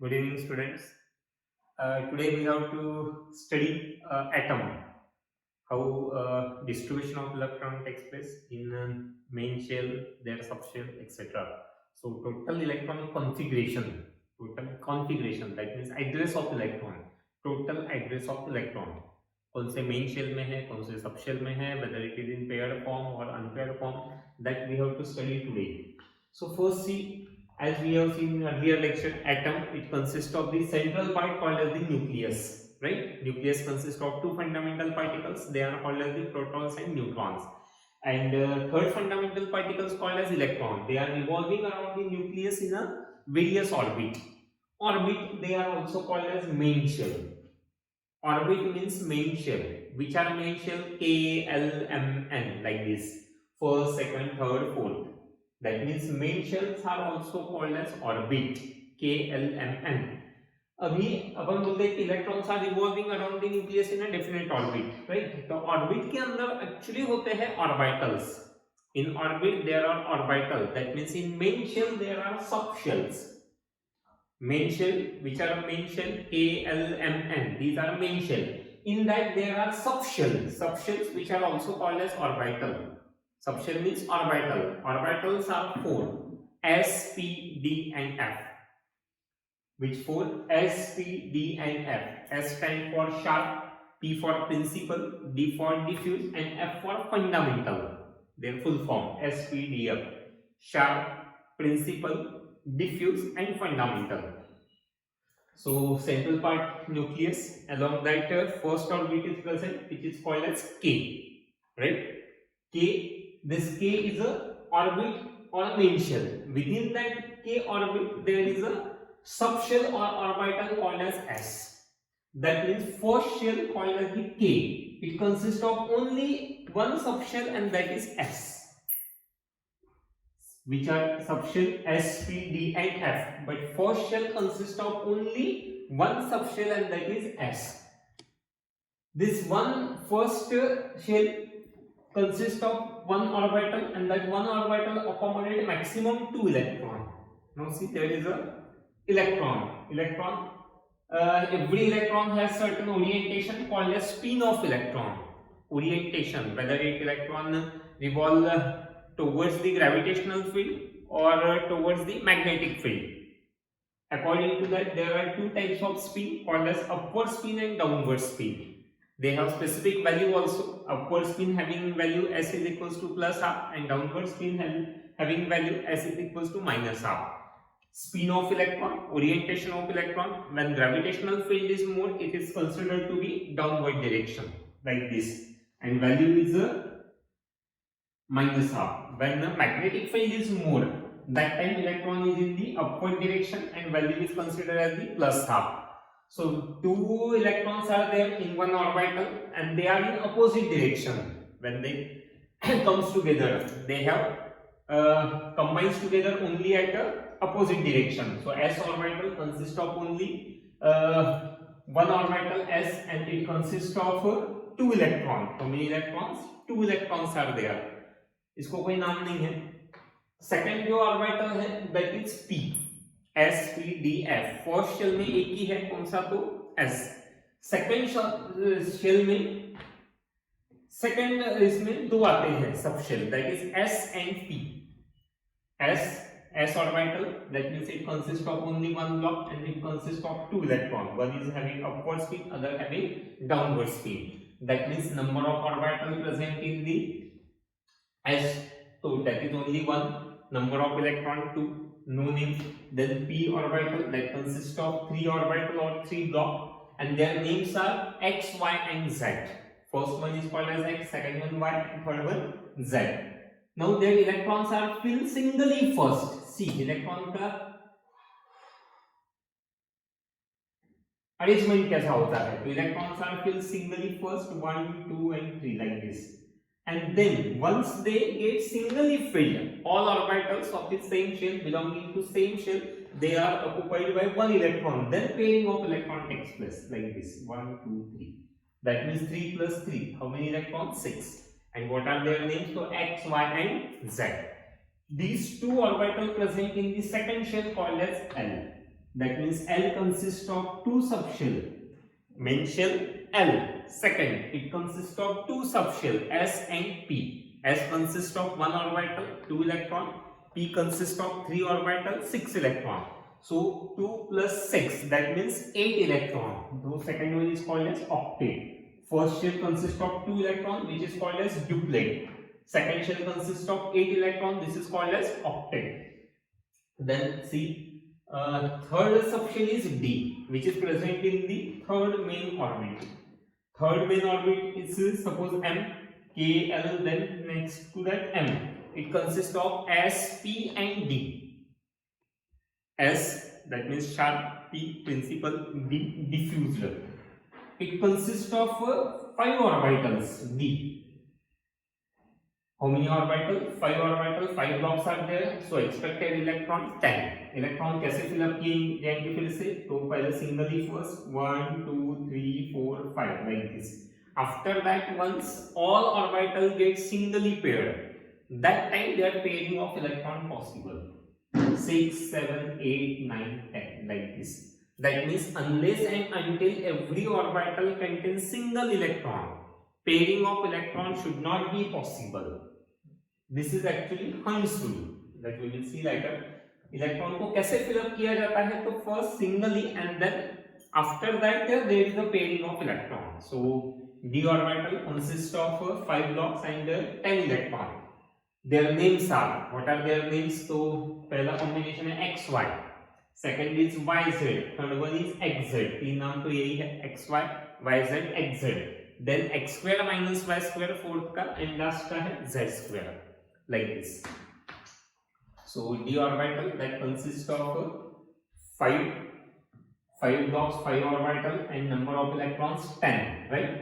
Good evening, students. Today we have to study atom, how distribution of electron takes place in main shell, their subshell, etc. So total configuration that means address of electron, total address of electron. कौन से main shell में है, कौन से subshell में है, whether it is in paired form or unpaired form, that we have to study today. So first see, as we have seen in earlier lecture, atom, it consists of the central part called as the nucleus, right? Nucleus consists of two fundamental particles. They are called as the protons and neutrons. And third fundamental particles called as electron. They are revolving around the nucleus in a various orbit. Orbit, they are also called as main shell. Orbit means main shell. Which are main shell? K, L, M, N, like this. First, second, third, fourth. That means main shells are also called as orbit. K, L, M, N. अभी अपन बोलते हैं कि electrons are revolving around the nucleus in a definite orbit, right? तो orbit के अंदर actually होते हैं orbitals. In orbit there are orbital. That means in main shell there are subshells. Main shell, which are main shell? K, L, M, N. These are main shell. In that there are subshells. Subshells which are also called as orbital. Subshell means orbital. Orbitals are four: S, P, D, and F. Which four? S, P, D, and F. S stand for sharp, P for principal, D for diffuse, and F for fundamental. Their full form: S, P, D, F. Sharp, principal, diffuse, and fundamental. So central part nucleus, along that first orbit is present, which is called as K, right? K, this K is a orbit or a main shell. Within that K orbit there is a subshell or orbital called as S. That means first shell called as the K. It consists of only one subshell, and that is S. Which are subshell S, P, D, and F. But first shell consists of only one subshell, and that is S. This one first shell consists of one orbital, and that one orbital accommodates maximum 2 electron. Now see, there is a electron. Every electron has certain orientation called as spin of electron. Orientation, whether it electron revolve towards the gravitational field or towards the magnetic field. According to that, there are two types of spin called as upward spin and downward spin. They have specific value also. Upward spin having value S is equals to plus half, and downward spin having value S is equals to minus half. Spin of electron, orientation of electron, when gravitational field is more, it is considered to be downward direction, like this, and value is minus half. When the magnetic field is more, that time electron is in the upward direction, and value is considered as the plus half. So two electrons are there in one orbital, and they are in opposite direction. When they comes together, they have combines together only at the opposite direction. So S orbital consists of only one orbital S, and it consists of two electrons. How many electrons? Two electrons are there. इसको कोई नाम नहीं है. Second जो orbital है that is P, S, P, D, F. First shell में एक ही है, कौन सा? तो S. सेकंड शेल में सेकंड इसमें दो आते हैं subshell, that is S and P. S orbital, that means it consists of only one block, and it consists of two electrons. One is having upward spin, other having downward spin. That means number of orbital present in the S, so that is only one. Number of electron 2, no name. Then P orbital, that consists of 3 orbital or 3 block, and their names are X, Y, and Z. First one is called as X, second one Y, and third one Z. Now their electrons are filled singly first. See, electron का arrangement कैसा होता है? तो electrons are filled singly first, 1, 2, and 3, like this. And then once they get singly filled, all orbitals of the same shell belonging to same shell, they are occupied by one electron. Then pairing of electron takes place, like this: 1, 2, 3. That means 3 plus 3. How many electrons? 6. And what are their names? So X, Y, and Z. These two orbitals present in the second shell called as L. That means L consists of two subshell. Main shell L. Second, it consists of two subshell S and P. S consists of one orbital, 2 electron. P consists of 3 orbital, 6 electron. So 2 plus 6, that means 8 electron. So second one is called as octet. First shell consists of 2 electron, which is called as duplet. Second shell consists of 8 electron, this is called as octet. Then see, third subshell is D, which is present in the third main orbit. Third main orbit is suppose M, K, L, then next to that M. It consists of S, P and D. S, that means sharp, P principal, D diffuser. It consists of 5 orbitals, D. How many orbitals? 5 orbitals, 5 blocks are there. So expected electron 10. Electron कैसे fill up किए जाएंगे फिर से? तो पहले singly first 1 2 3 4 5 like this. After that, once all orbital get singly paired, that time their pairing of electron possible. 6 7 8 9 10 like this. That means unless and until every orbital contains single electron, pairing of electron should not be possible. This is actually Hund's rule that we will see later. Electron को कैसे fill up किया जाता है? तो first singly and then after that there is the pairing of electron. So d orbital consists of 5 blocks and 10 electron. Their names are, what are their names? तो पहला combination है xy, second is yz, third one is xz. तीन नाम तो यही है, xy yz xz. Then x square minus y square fourth का, and last का है z square like this. So d orbital that consists of 5 blocks, 5 orbital and number of electrons 10, right?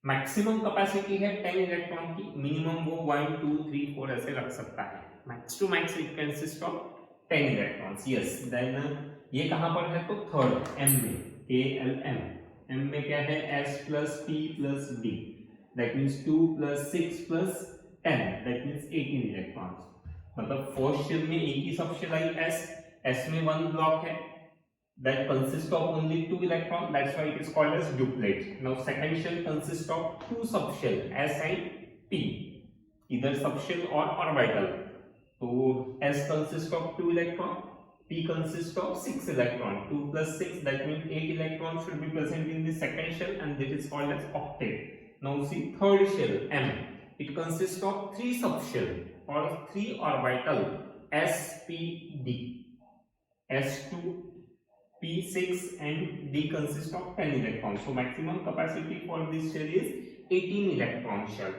Maximum capacity है 10 electron की, minimum वो 1 2 3 4 ऐसे रख सकता है. Max to max it consist of 10 electrons. Yes, then ये कहां पर है? तो थर्ड m में, k l m में क्या है? s plus p plus d, that means 2 plus 6 plus 10, that means 18 electrons. मतलब फर्स्ट शेल में एक ही सबशेल आई S में 1 ब्लॉक है, that consists of only 2 electron, that's why it is called as duplet. Now second shell consists of 2 subshell S and P, either subshell or orbital. So S consists of 2 electron, P consists of 6 electron. 2 plus 6, that means 8 electrons should be present in the second shell, and that is called as octet. Now see third shell M, it consists of 3 subshell or 3 orbital S, P, D. S2, P6 and D consist of 10 electrons. So maximum capacity for this shell is 18 electron shell.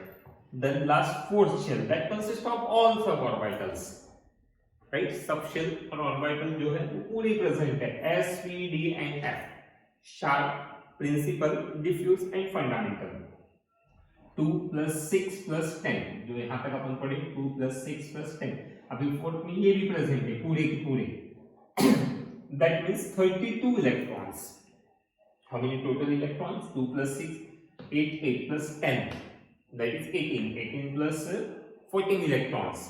Then last fourth shell that consists of all suborbitals, right? Subshell और orbital जो है वो पूरी present है, S, P, D and F. Sharp, principal, diffuse and fundamental. 2 plus 6 plus 10, जो यहाँ तक अपन पढ़े 2 plus 6 plus 10. अभी फोर्थ में ये भी प्रेजेंट है पूरे के पूरे. That means 32 electrons. How many total electrons? 2 plus 6, 8, 8 plus 10. That is 18. 18 plus 14 electrons.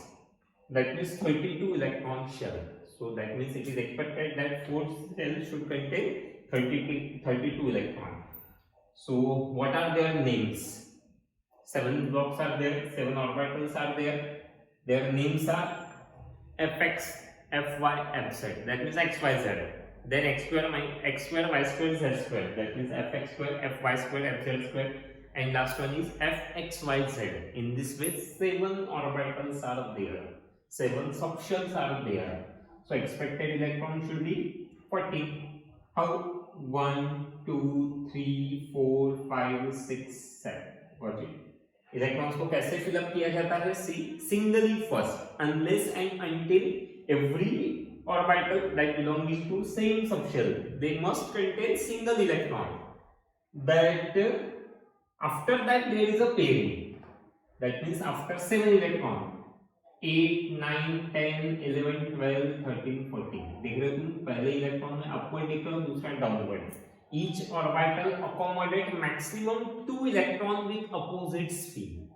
That means 32 electron shell. So that means it is expected that fourth shell should contain 32 electrons. So what are their names? 7 blocks are there, 7 orbitals are there. Their names are fx, fy, fz. That means x, y, z. Then x square, y square, z square. That means fx square, fy square, fz square. And last one is fxyz. In this way, 7 orbitals are there. 7 subshells are there. So expected electron should be 40. How? 1, 2, 3, 4, 5, 6, 7. Got it? Electrons को कैसे fill up किया जाता है? Singly first, unless and until every orbital that belongs to same subshell, they must contain single electron. That after that there is a pairing. That means after 7 electron, 8, 9, 10, 11, 12, 13, 14. देख रहे हो तुम? पहले इलेक्ट्रॉन में अपवर्ड दिख रहा है, दूसरा downward. Each orbital accommodate maximum 2 electron with opposite spin.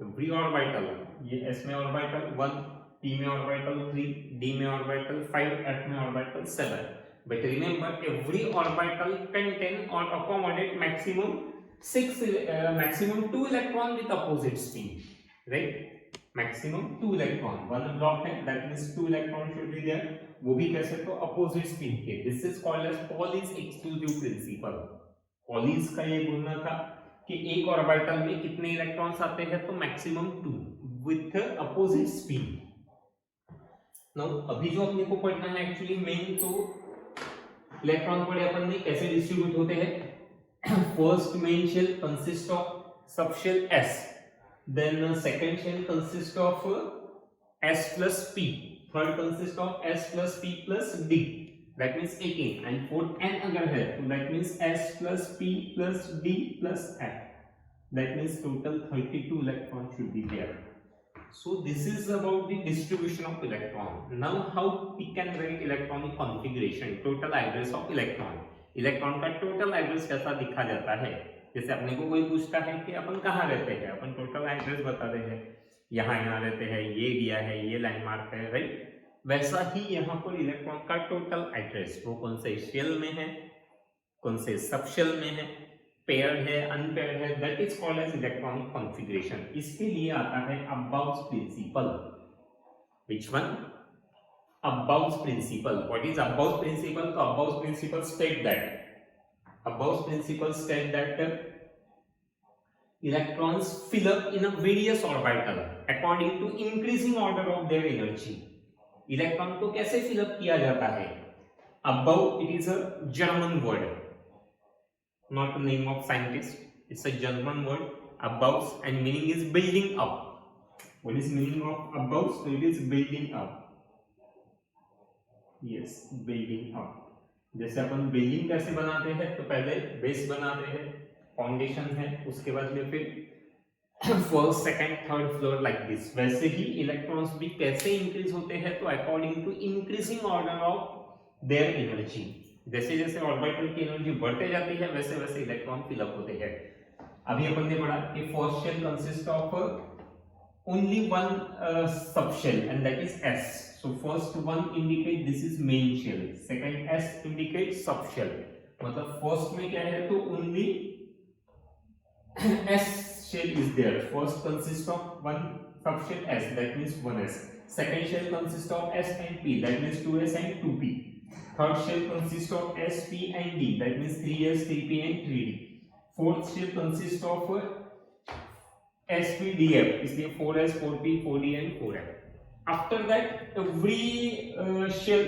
Every orbital, ये S में orbital 1, p में orbital 3, d में orbital 5, f में orbital 7. But remember, every orbital contain or accommodate maximum 2 electron with opposite spin, right? Maximum 2 electron. One block है, that means 2 electron should be there. वो भी कैसे, तो opposite spin के. This is called as Pauli's exclusive principle. Pauli's का ये बोलना था कि एक ऑर्बिटल में कितने इलेक्ट्रॉन्स आते हैं, तो maximum 2 with opposite spin. Now अभी जो अपने को पढ़ना है एक्चुअली मेन, तो इलेक्ट्रॉन पढ़े अपन ने कैसे डिस्ट्रीब्यूट होते हैं. First main shell consist of subshell S, then second shell consist of S plus P, third consist of S plus P plus D, that means 18, and fourth n अगर है तो that means S plus P plus D plus F, that means total 32 electrons should be there. So this is about the distribution of electron. Now how we can write electronic configuration, total address of electron. Electron का total address कैसा दिखा जाता है. जैसे अपने को कोई पूछता है कि अपन कहाँ रहते हैं, अपन टोटल एड्रेस बता देते हैं, यहाँ रहते हैं, ये दिया है, ये लैंडमार्क है, राइट. वैसा ही यहाँ पर इलेक्ट्रॉन का टोटल एड्रेस, वो कौन से शेल में है, कौन से सबशेल में है, पेयर्ड है, अनपेयर्ड है, that is called as electronic configuration. इसके लिए आता है aufbau principle. Which one? Aufbau principle. What is aufbau principle? तो aufbau principle state that electrons fill up in a various orbital according to increasing order of their energy. Electron को कैसे fill up किया जाता है? Above, it is a German word, not a name of scientist. It's a German word. Above, and meaning is building up. What is meaning of above? So it is building up. Yes, building up. जैसे अपन building कैसे बनाते हैं, तो पहले base बनाते हैं, foundation है, उसके बाद में फिर first second third floor like this. वैसे ही इलेक्ट्रॉन्स भी कैसे इंक्रीज होते हैं, तो according to increasing order of their energy. जैसे जैसे ऑर्बिटल की एनर्जी बढ़ते जाती है, वैसे वैसे इलेक्ट्रॉन फिलअप होते हैं. अभी अपन ने पढ़ा कि first shell consist of only one subshell and that is S. So first one indicate this is main shell, second S indicates subshell. मतलब first में क्या है, तो only S shell is there. First consists of one subshell S, that means 1S. Second shell consists of S and P, that means 2S and 2P. Third shell consists of S, P and D, that means 3S, 3P and 3D. Fourth shell consists of S, P, D, F, इसलिए 4S, 4P, 4D and 4F. After that, every shell,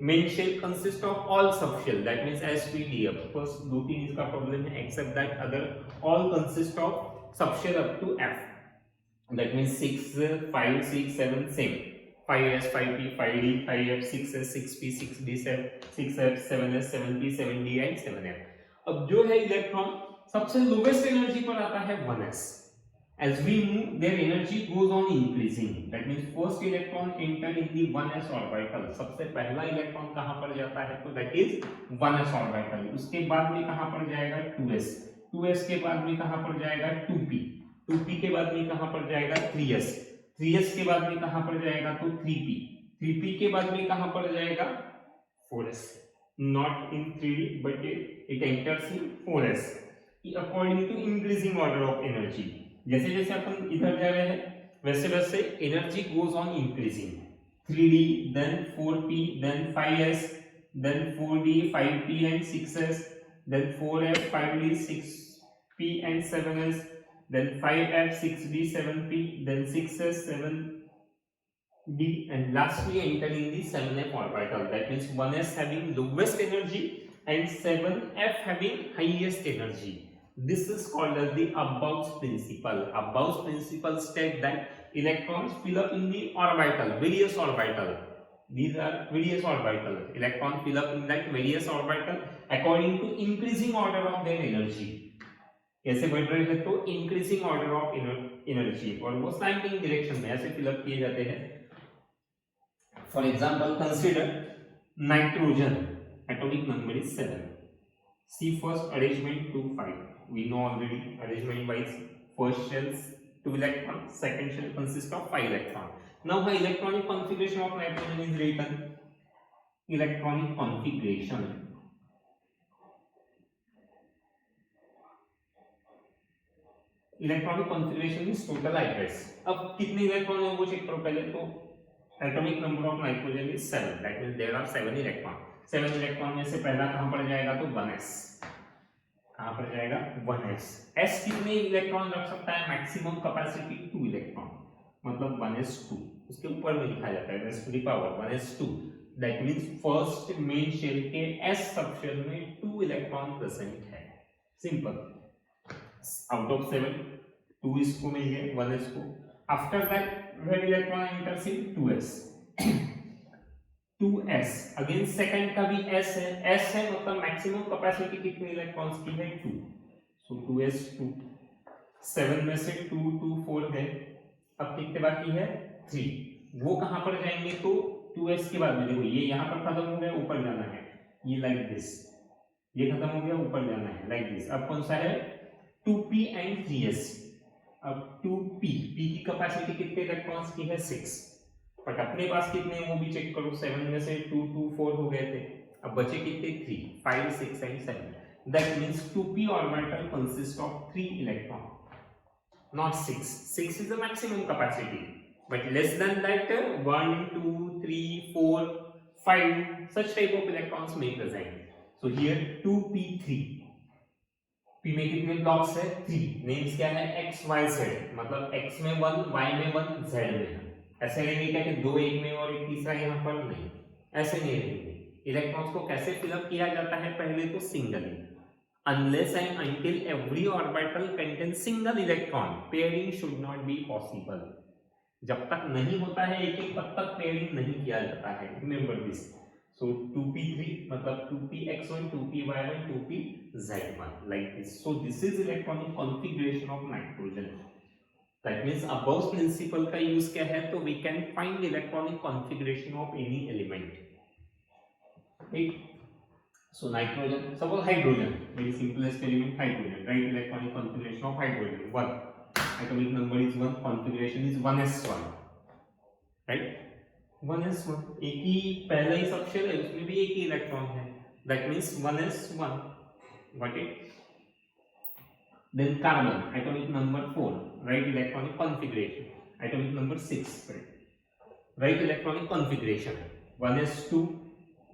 main shell consists of all subshell, that means S, P, D, F. First 2-3 इसका problem है, except that other all consist of subshell up to F. That means 6, 5, 6, 7 same. 5S, 5P, 5D, 5F, 6S, 6P, 6D, 6F, 7S, 7P, 7D and 7F. अब जो है electron सबसे lowest energy पर आता है 1S. As we move, their energy goes on increasing. That means first electron enter in the 1s orbital. सबसे पहला electron कहाँ पर जाता है, तो that is 1s orbital. उसके बाद में कहाँ पर जाएगा 2s. 2s के बाद में कहाँ पर जाएगा 2p. 2p के बाद में कहाँ पर जाएगा 3s. 3s के बाद में कहाँ पर जाएगा तो 3p. 3p के बाद में कहाँ पर जाएगा 4s. Not in 3d, but it enters in 4s. According to increasing order of energy. जैसे जैसे अपन इधर जा रहे हैं, वैसे वैसे energy goes on increasing. 3D, then 4P, then 5S, then 4D, 5P and 6S, then 4F, 5D, 6P and 7S, then 5F, 6D, 7P, then 6S, 7D, and lastly entering the 7F orbital. That means 1S having lowest energy and 7F having highest energy. This is called as the Abouts principle. Abouts principle state that electrons fill up in the orbital, various orbital. These are various orbital. Electron fill up in that various orbital according to increasing order of their energy. कैसे बढ़ रहे हैं, तो increasing order of energy, और वो slanting direction में ऐसे fill up किए जाते हैं. For example, consider nitrogen. Atomic number is 7. See first arrangement 2, 5. We know already arrangement wise. First shells 2 electrons, second shell consists of 5 electrons. Now the electronic configuration of nitrogen is written. Electronic configuration. Electronic configuration is total address. अब कितने electron है वो check करो पहले. तो atomic number of nitrogen is 7. That means there are 7 electron. 7 electron में से पहला कहां पर जाएगा? तो 1s. कहां पर जाएगा? 1s. s कितने इलेक्ट्रॉन रख सकता है? मैक्सिमम कैपेसिटी 2 इलेक्ट्रॉन, मतलब 1s2. उसके ऊपर में लिखा जाता है s to the power 1s2. That means first main shell के s सबशेल में 2 इलेक्ट्रॉन प्रेजेंट है. सिंपल. आउट ऑफ 7 2 इसको मिल गए, 1s को. After that when electron enters in 2s 2s again second का भी s है. s है मतलब मैक्सिमम कैपेसिटी कितने इलेक्ट्रॉन्स की है? 2. सो 2s2. 7 में से 2 2 4 गए. अब कितने बाकी है? 3. वो कहां पर जाएंगे? तो 2s के बाद में देखो ये यहां पर खत्म हो गया, ऊपर जाना है. ये लाइक दिस. ये खत्म हो गया, ऊपर जाना है लाइक दिस. अब कौन सा है? 2p and 3s. अब 2p p की कैपेसिटी कितने इलेक्ट्रॉन्स की है? 6. बट अपने पास कितने हैं वो भी चेक करो. 7 में से 2 2 4 हो गए थे. अब बचे कितने? 3 5 6 and 7. That means 2p orbital consist of 3 electron, not 6. 6 is the maximum capacity, but less than that 1 2 3 4 5 such type of electrons may present. So here 2p3. p में कितने ब्लॉक्स है? 3. नेम्स क्या है? x y z. मतलब x में 1, y में 1, z में 1. ऐसे रहेंगे क्या कि 2 एक में और एक तीसरा यहाँ पर? नहीं, ऐसे नहीं रहेंगे. इलेक्ट्रॉन्स को कैसे फिलअप किया जाता है? पहले तो singly. Unless and until every orbital contains single electron, pairing should not be possible. जब तक नहीं होता है एक एक तब तक पेयरिंग नहीं किया जाता है. Remember this. सो 2p3 मतलब 2px1 2py1 2pz1 like this. So this is electronic configuration of nitrogen. That means above principle का यूज क्या है? तो we can find electronic configuration of any element. ठीक. So nitrogen, suppose hydrogen, very simplest element hydrogen, right? Electronic configuration of hydrogen 1. Atomic number is 1, configuration is 1s1, right? 1s1. एक ही पहला ही subshell है, उसमें भी एक ही इलेक्ट्रॉन है. That means 1s1. Got it? Then carbon, atomic number 4, right? Electronic configuration. Atomic number 6, right? Electronic configuration 1s2.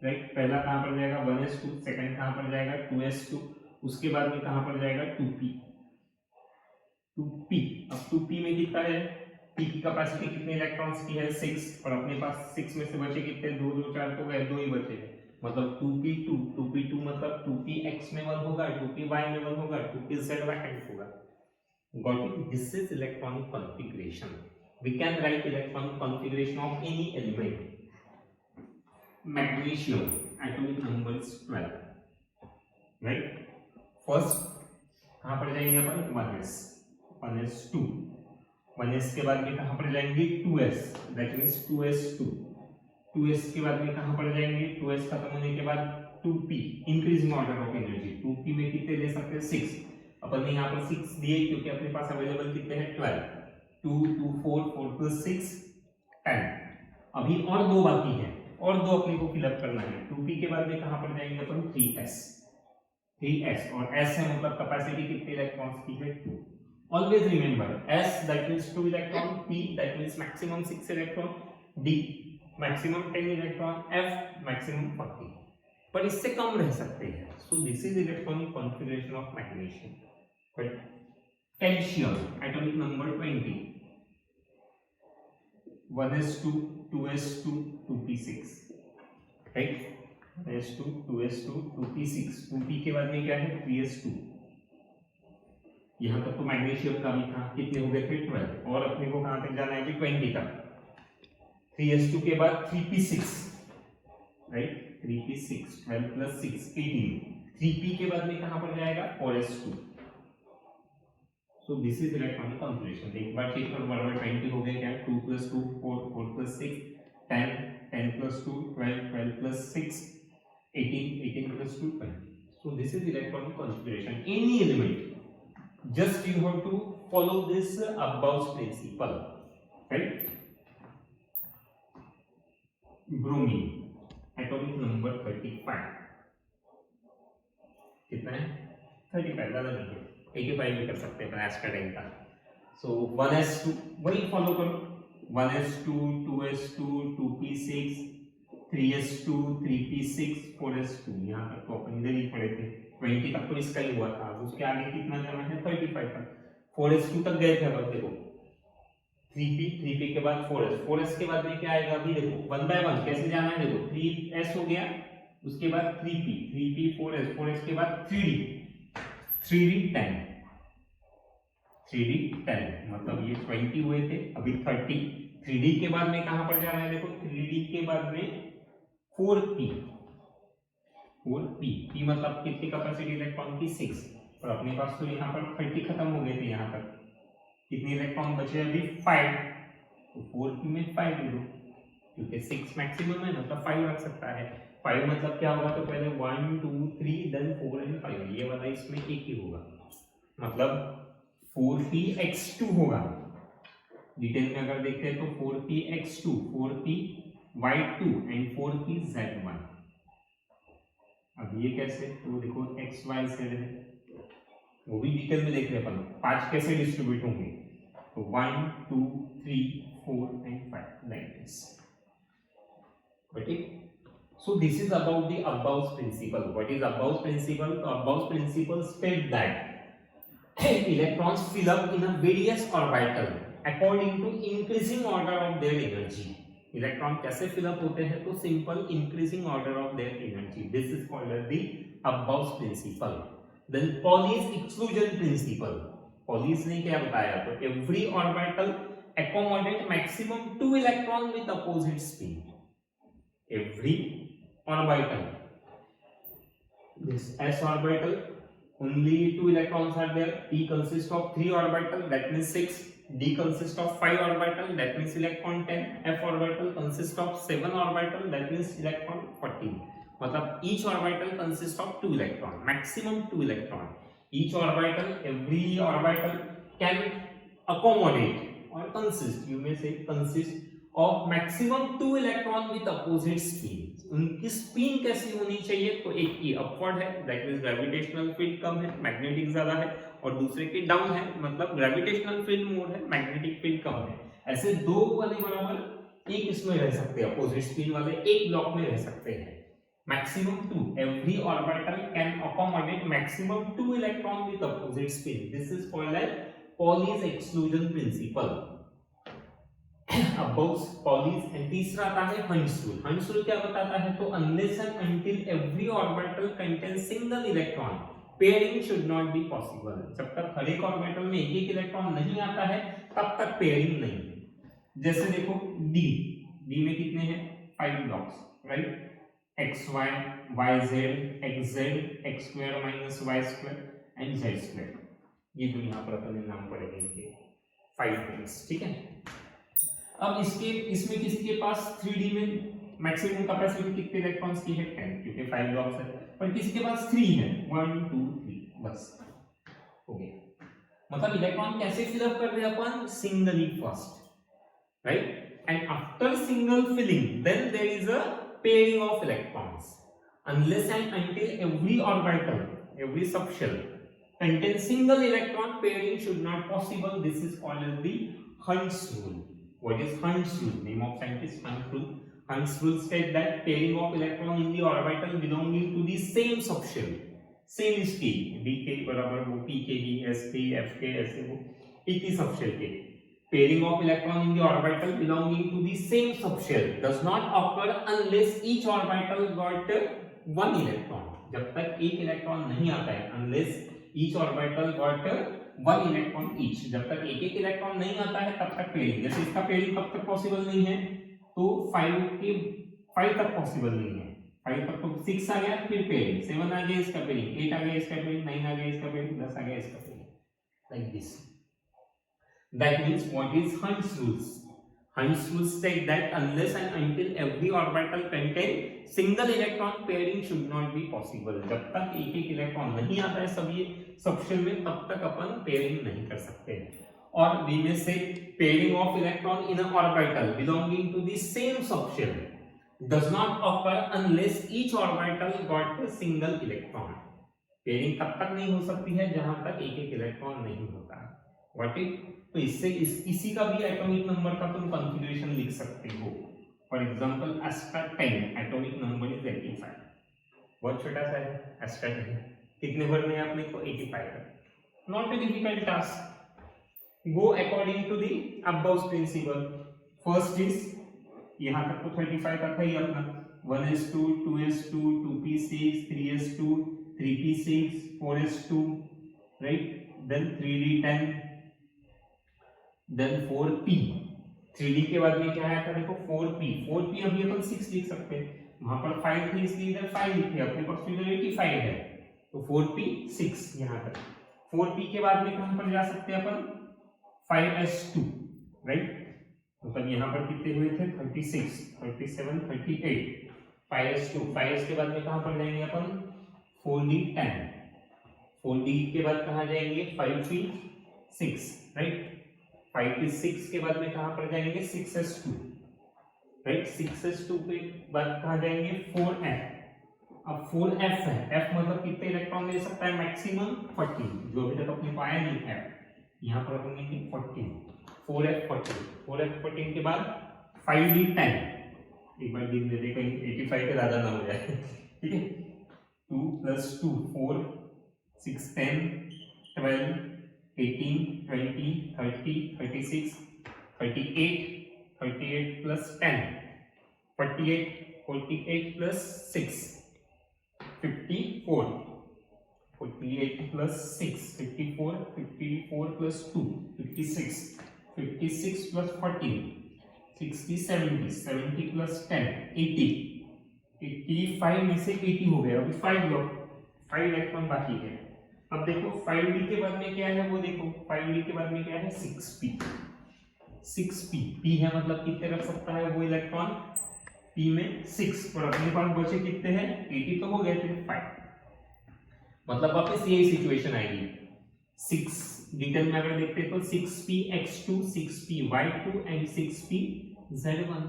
Right. पहला कहां पर जाएगा? 1s2. सेकंड कहां पर जाएगा? 2s2. उसके बाद में कहां पर जाएगा? 2p. 2p. अब 2p में कितना है? p की कैपेसिटी कितने इलेक्ट्रॉन्स की है? 6. और अपने पास 6 में से बचे कितने? 2 2 4 तो गए, 2 ही बचे. मतलब 2p2. 2p2 मतलब 2px में 1 होगा, 2py में 1 होगा, 2pz वैकेंट होगा. Got it? This is electronic configuration. We can write electronic configuration of any element. Magnesium, atomic number is 12, right? First कहाँ पर जाएंगे अपन? 1s, 1s2. 1s के बाद में कहाँ पर जाएंगे? 2s, that means 2s2. 2s के बाद में कहाँ पर जाएंगे? 2s खत्म होने के बाद 2p, increasing order of energy. 2p में कितने ले सकते हैं? 6. अपन ने यहाँ पर 6 दिए क्योंकि अपने पास अवेलेबल कितने हैं? 12. 2 2 4 4 plus 6 10. अभी और 2 बाकी हैं, और 2 अपने को फिलअप करना है. 2p के बाद में कहां पर जाएंगे अपन? 3s. 3s और s है मतलब कैपेसिटी कितने इलेक्ट्रॉन्स की है? 2. Always remember s that means 2 electron, p that means maximum 6 electron, d maximum 10 electron, f maximum 40. पर इससे कम रह सकते हैं. So this is electronic configuration of magnesium. But calcium, atomic number 20, 1s2 2s2 2p6, right? 1s2 2s2 2p6. 2p के बाद में क्या है? 3s2. यहां तक तो मैग्नीशियम का भी था. कितने हो गए थे? 12. और अपने को कहां तक जाना है? 20 तक. 3s2 के बाद 3p6, right? 3p6 12 plus 6 18. 3p के बाद में कहां पर जाएगा? 4s2. So this is electronic configuration. एक बार चेक करो, बराबर 20 हो गए क्या? 2 plus 2 4 4 plus 6 10 10 plus 2 12 12 plus 6 18 18 plus 2 20. So this is electronic configuration. Any element, just you have to follow this above principle, right? Bromine, atomic number 35, कितना है 35, ज्यादा नहीं है, 85 भी कर सकते हैं एस्टाडाइन का। सो 1s2 वही फॉलो करो, 1s2 2s2 2p6 3s2 3p6 4s2, यहाँ तक तो अपन इधर ही पढ़े थे, 20 तक तो इसका ही हुआ था, उसके आगे कितना जाना है 35 तक, 4s2 तक गए थे। अब देखो 3p के बाद 4s के बाद में क्या आएगा, अभी देखो 1 बाय 1 कैसे जाना है, देखो 3s हो गया, उसके बाद 3p 4s के बाद 3d 10 मतलब ये 20 हुए थे, अभी 30, 3d के बाद में कहां पर जाना है, देखो 3d के बाद में 4p p मतलब कितनी कैपेसिटी इलेक्ट्रॉन की 6, और अपने पास तो यहाँ पर 30 खत्म हो गए थे, यहाँ तक कितने इलेक्ट्रॉन बचे अभी 5, तो 4p में 5 दे दो, क्योंकि 6 मैक्सिमम है मतलब 5 रख सकता है। 5 मतलब क्या होगा, तो पहले 1 2 3 देन 4 एंड 5, ये वाला इसमें एक ही होगा, मतलब 4px2 होगा। डिटेल में अगर देखते हैं तो 4px2 4py2 एंड 4pz1। अब ये कैसे, तो देखो xyz है, वो भी डिटेल में देख रहे अपन, 5 कैसे डिस्ट्रीब्यूट होंगे, तो 1 2 3 4 and 5 like this. Okay, so this is about the Abbaus principle. What is Abbaus principle? Abbaus principle states that electrons fill up in a various orbital according to increasing order of their energy. Electron कैसे fill up होते हैं, तो simple increasing order of their energy, this is called as the aufbau principle. Then Pauli's exclusion principle, Pauli's ने क्या बताया, तो every orbital accommodate maximum 2 electron with opposite spin. Every orbital, this s orbital, only 2 electrons are there, p consists of 3 orbital, that means 6, d consists of 5 orbital, that means electron 10, f orbital consists of 7 orbital, that means electron 14, मतलब each orbital consists of 2 electron, maximum 2 electron, each orbital, every orbital can accommodate or consist, you may say consist of maximum 2 electron with opposite spin. उनकी spin कैसी होनी चाहिए, तो एक की upward है, that means gravitational field कम है, magnetic ज्यादा है, और दूसरे की डाउन है, मतलब ग्रेविटेशनल फील्ड मोर है, मैग्नेटिक फील्ड कम है। ऐसे दो वाले बराबर एक इसमें रह सकते हैं, अपोजिट स्पिन वाले एक ब्लॉक में रह सकते हैं। Maximum 2, every orbital can accommodate maximum 2 electron with opposite spin, this is called as Pauli's exclusion principle. About Pauli's, and तीसरा आता है हंस रूल। हंस रूल क्या बताता है, तो unless and until every orbital contains single electron pairing should not be possible. जब तक हर एक ऑर्बिटल में एक एक इलेक्ट्रॉन नहीं आता है तब तक पेयरिंग नहीं है। जैसे देखो डी में कितने हैं 5 blocks, right, xy yz xz x square minus y square and z square, ये जो यहाँ पर अपन नाम पढ़ेंगे इनके 5 थिंग्स, ठीक है। अब इसमें किसी के पास 3D में मैक्सिमम कैपेसिटी कितने इलेक्ट्रॉन्स की है 10, क्योंकि 5 ब्लॉक्स है, पर किसी के पास 3 है 1 2 3, बस हो गया। मतलब इलेक्ट्रॉन कैसे फिल अप कर रहे हैं अपन, singly first, right, and after single filling then there is a pairing of electrons, unless and until every orbital, every subshell contains single electron, pairing should not possible, this is called as the Hund's rule. What is Hund's rule? Name of scientist Hund's rule. Hund's rule states that pairing of electron in the orbital belonging to the same subshell, same state, dk बराबर वो pk भी sk fk ऐसे वो एक ही subshell के, pairing of electron in the orbital belonging to the same subshell does not occur unless each orbital got one electron. जब तक एक इलेक्ट्रॉन नहीं आता है, unless each orbital got one electron each, जब तक एक एक इलेक्ट्रॉन नहीं आता है तब तक पेयरिंग, जैसे इसका पेयरिंग कब तक पॉसिबल नहीं है, तो 5 तक पॉसिबल नहीं है, 5 तक तो 6 आ गया, फिर पेयरिंग 7 आ गया, इसका पेयरिंग 8 आ गया, इसका पेयरिंग 9 आ गया, इसका पेयरिंग 10 आ गया, इसका pairing, like this. That means what is हंस rules? Hund's rule state that unless and until every orbital contain single electron, pairing should not be possible. जब तक एक एक इलेक्ट्रॉन नहीं आता है सभी सबशेल में तब तक अपन पेयरिंग नहीं कर सकते। और we may say pairing of electron in an orbital belonging to the same subshell, does not occur unless each orbital got a single electron. Pairing तब तक नहीं हो सकती है जहां तक एक एक इलेक्ट्रॉन नहीं होता। व्हाट इज, तो इससे इसी का भी एटॉमिक नंबर का तुम कॉन्फ़िगरेशन लिख सकते हो। फॉर एग्जांपल एस्ट्रा 10 एटॉमिक नंबर इज 85, बहुत छोटा सा है एस्ट्रा 10। कितने भरने हैं अपने को? 85। Not a difficult task. Go according to the above principle. First is, यहाँ तक तो 35 तक है ही अपना, 1s2 2s2 2p6 3s2 3p6 4s2, right, then 3d10, then 4p। 3d के बाद में क्या आया था देखो 4p। 4p अभी अपन 6 लिख सकते हैं, वहां पर 5 थे इसलिए इधर 5 लिखे, अपने पास फिगर 85 है तो 4p 6 यहाँ तक। 4p के बाद में कहां पर जा सकते हैं अपन? 5s2, राइट, मतलब यहाँ पर कितने हुए थे? 36 37 38। 5s2, 5s के बाद में कहाँ पर जाएंगे अपन? 4d10। 4d के बाद कहाँ जाएंगे? 5p6, right. 5p6 के बाद में कहाँ पर जाएंगे? 6s2, right. 6s2 के बाद कहाँ जाएंगे? 4f। अब 4f है, f मतलब कितने इलेक्ट्रॉन ले सकता है? मैक्सिमम 14, जो अभी तक अपने पाया नहीं f, यहाँ पर अपन लेंगे 14। 4f14 के बाद 5d10, एक बार गिन लेते कहीं 85 के ज्यादा ना हो जाए, ठीक है। 2 + 2 4 6 10 12 18 20 30 36 38 38 + 10 48 48 + 6 54 48 + 6 54 54 + 2 56 56 + 14 60 70 70 + 10 80 85 में से 80 हो गया। अभी 5 इलेक्ट्रॉन बाकी है। अब देखो 5d के बाद में क्या है वो देखो, 5d के बाद में क्या है? 6p। 6p, p है मतलब कितने रख सकता है वो इलेक्ट्रॉन? p में 6, और अपने पास बचे कितने हैं? 80 तो हो गए थे, 5, मतलब वापस यही सिचुएशन आएगी। 6 डिटेल में अगर देखते हैं तो 6px2 6py2 and 6pz1।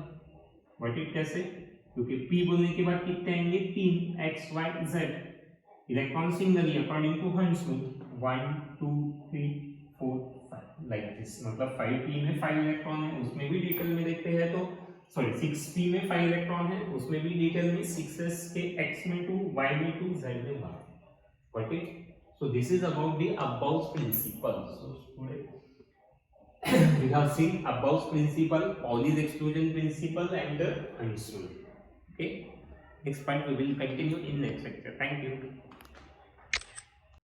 What it कैसे? क्योंकि p बोलने के बाद कितने आएंगे? 3 x y z। Electron singly according to Hund's 1 2 3 4 5 like this, मतलब 5p में 5 इलेक्ट्रॉन है, उसमें भी डिटेल में देखते हैं तो सॉरी 6p में 5 इलेक्ट्रॉन है, उसमें भी डिटेल में 6s के x में 2 y में 2 z में 1। What it, so this is about the above principle. So student we have seen above principle, Pauli's exclusion principle and the Einstein. Okay, next part we will continue in next lecture. Thank you.